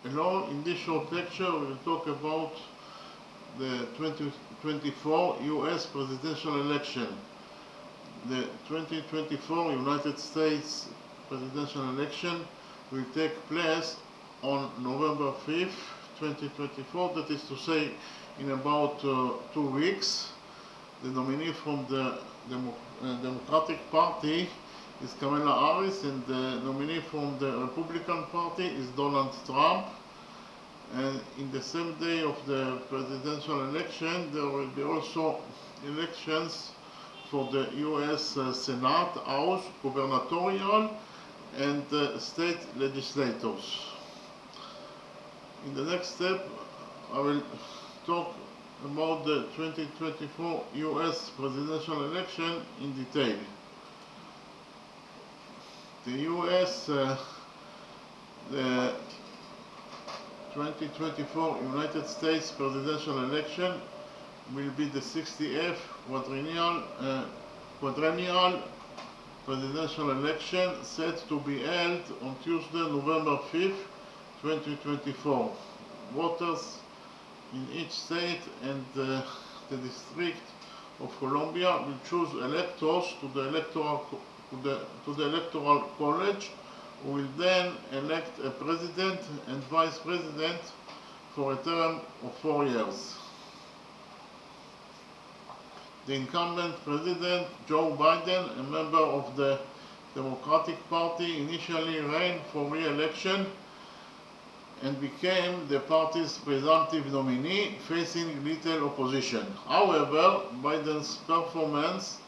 Hello, in this short lecture we will talk about the 2024 US presidential election. The 2024 United States presidential election will take place on November 5th, 2024, that is to say in about 2 weeks. The nominee from the Democratic Party is Kamala Harris, and the nominee from the Republican Party is Donald Trump. And in the same day of the presidential election, there will be also elections for the US Senate, House, gubernatorial, and state legislators. In the next step, I will talk about the 2024 US presidential election in detail. The US the 2024 United States presidential election will be the 68th quadrennial presidential election, set to be held on Tuesday, November 5th, 2024. Voters in each state and the District of Columbia will choose electors to the Electoral College, who will then elect a president and vice president for a term of 4 years. The incumbent president, Joe Biden, a member of the Democratic Party, initially ran for re-election and became the party's presumptive nominee, facing little opposition. However, Biden's performance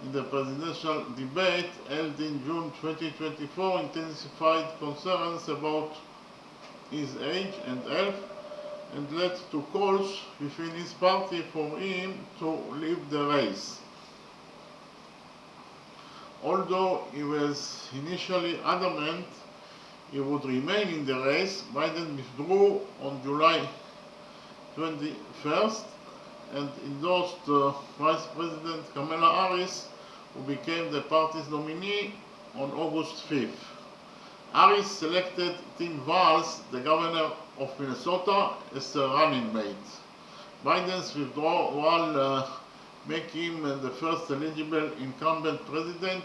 in the presidential debate held in June 2024 intensified concerns about his age and health and led to calls within his party for him to leave the race. Although he was initially adamant he would remain in the race, Biden withdrew on July 21st and endorsed Vice President Kamala Harris, who became the party's nominee on August 5th. Harris selected Tim Walz, the governor of Minnesota, as her running mate. Biden's withdrawal made him the first eligible incumbent president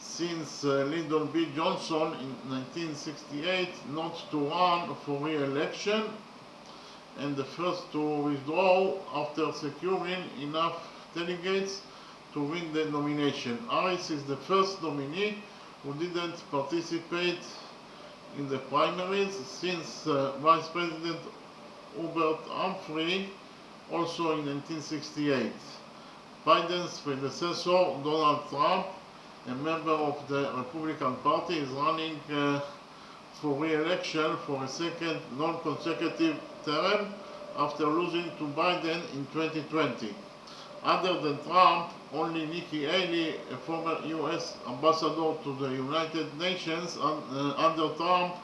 since Lyndon B. Johnson in 1968 not to run for re-election, and the first to withdraw after securing enough delegates to win the nomination. Harris is the first nominee who didn't participate in the primaries since Vice President Hubert Humphrey, also in 1968. Biden's predecessor, Donald Trump, a member of the Republican Party, is running for re-election for a second non-consecutive term after losing to Biden in 2020. Other than Trump, only Nikki Haley, a former US ambassador to the United Nations under Trump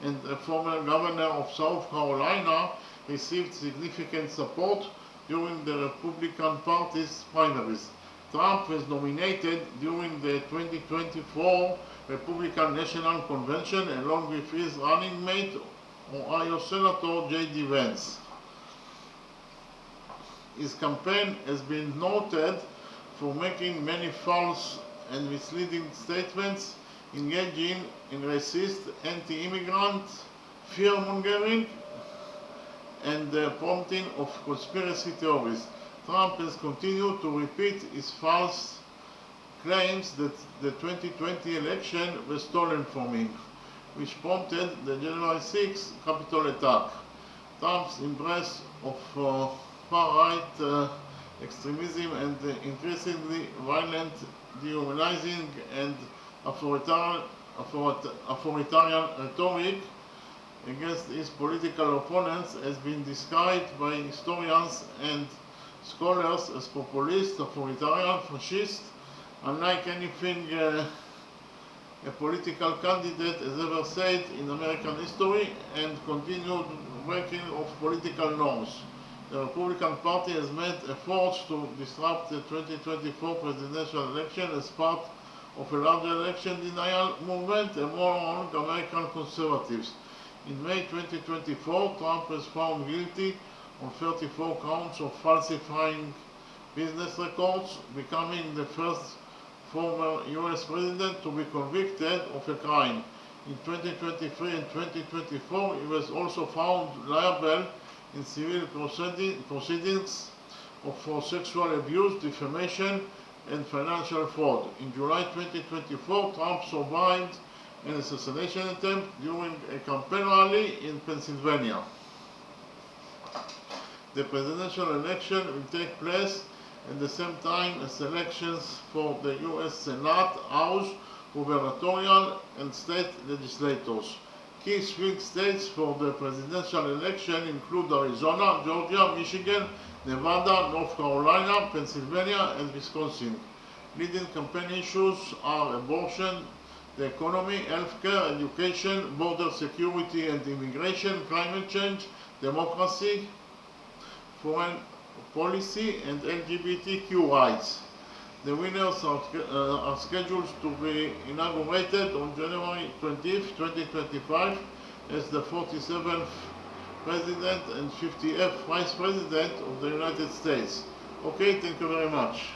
and a former governor of South Carolina, received significant support during the Republican Party's primaries. Trump was nominated during the 2024 Republican National Convention along with his running mate, Ohio Senator J.D. Vance. His campaign has been noted for making many false and misleading statements, engaging in racist, anti-immigrant, fear-mongering, and the prompting of conspiracy theories. Trump has continued to repeat his false claims that the 2020 election was stolen from him, which prompted the January 6 Capitol attack. Trump's embrace of far-right extremism and increasingly violent, dehumanizing, and authoritarian rhetoric against his political opponents has been described by historians and scholars as populist, authoritarian, fascist, unlike anything a political candidate has ever said in American history, and continued breaking of political norms. The Republican Party has made efforts to disrupt the 2024 presidential election as part of a larger election denial movement among American conservatives. In May 2024, Trump was found guilty on 34 counts of falsifying business records, becoming the first former US president to be convicted of a crime. In 2023 and 2024, he was also found liable in civil proceedings for sexual abuse, defamation, and financial fraud. In July 2024, Trump survived an assassination attempt during a campaign rally in Pennsylvania. The presidential election will take place at the same time as elections for the US Senate, House, gubernatorial, and state legislators. Key swing states for the presidential election include Arizona, Georgia, Michigan, Nevada, North Carolina, Pennsylvania, and Wisconsin. Leading campaign issues are abortion, the economy, healthcare, education, border security and immigration, climate change, democracy, foreign policy, and LGBTQ rights. The winners are scheduled to be inaugurated on January 20th, 2025 as the 47th President and 50th Vice President of the United States. Okay, thank you very much.